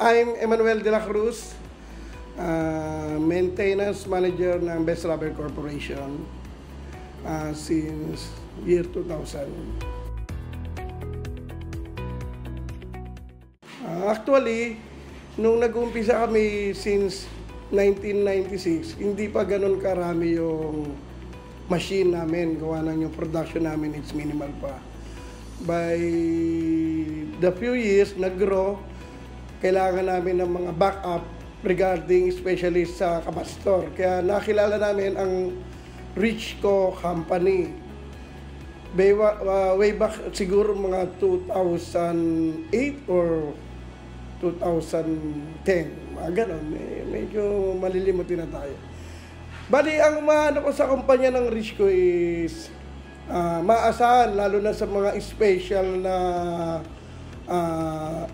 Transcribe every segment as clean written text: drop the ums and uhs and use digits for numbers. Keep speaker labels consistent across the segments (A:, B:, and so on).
A: I'm Emmanuel de la Cruz, Maintenance Manager ng Best Rubber Corporation since year 2000. Actually, nung nag-umpisa kami since 1996, hindi pa ganun karami yung machine namin. Gawa ng yung production namin, it's minimal pa. By the few years, nag-grow, kailangan namin ng mga backup regarding especially sa kapasitor. Kaya nakilala namin ang Richco Company. Way back siguro mga 2008 or 2010. Mga ganon. Medyo malilimutin na tayo. Bali, ang maano ko sa kumpanya ng Richco is maasahan, lalo na sa mga special na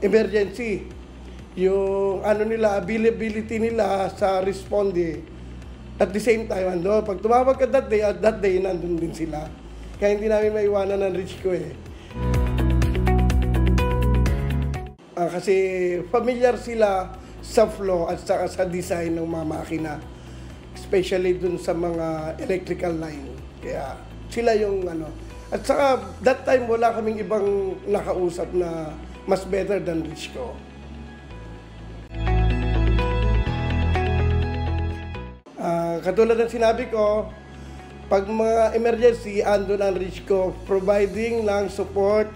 A: emergency. Yung ano nila, availability nila sa responde. At the same time, pag tumawag ka that day, nandun din sila. Kaya hindi namin maiwanan ng Richco eh. Kasi familiar sila sa flow at saka sa design ng mga makina. Especially dun sa mga electrical line. Kaya sila yung ano. At saka that time wala kaming ibang nakausap na mas better than Richco. Katulad ng sinabi ko, pag mga emergency, andun ang Richco providing ng support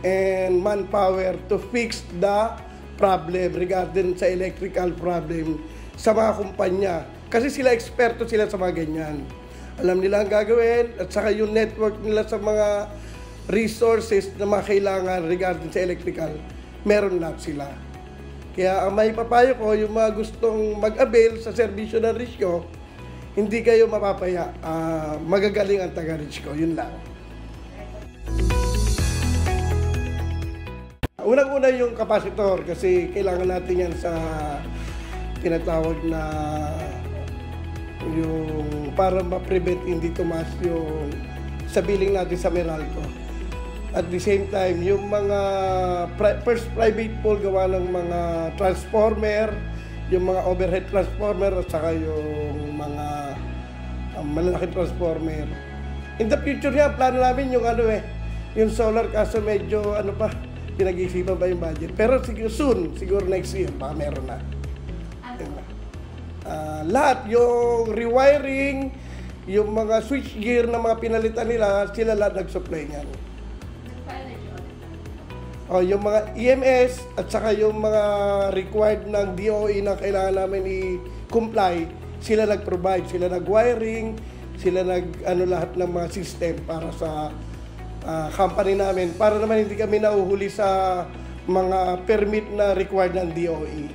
A: and manpower to fix the problem regarding sa electrical problem sa mga kumpanya. Kasi sila eksperto sila sa mga ganyan. Alam nila ang gagawin at saka yung network nila sa mga resources na mga kailangan regarding sa electrical, meron lahat sila. Kaya ang may papayo ko, yung mga gustong mag-avail sa serbisyo ng Richco, hindi kayo mapapaya. Magagaling ang taga Richco, yun lang. Unang-una yung kapasitor kasi kailangan natin yan sa tinatawag na yung para ma-prevent hindi tumaas yung sa billing natin sa Meralco. At the same time, yung mga first private pole gawa ng mga transformer, yung mga overhead transformer at saka yung mga malalaking transformer. In the future nga, plano namin yung yung solar, kaso medyo pinag-iisipan pa yung budget. Pero soon, siguro next year, baka meron na. Lahat, yung rewiring, yung mga switchgear na mga pinalitan nila, sila lahat nag-supply niyan. Yung mga EMS at saka yung mga required ng DOE na kailangan namin i-comply, sila nag-provide, sila nag-wiring, sila lahat ng mga system para sa company namin, para naman hindi kami nauhuli sa mga permit na required ng DOE.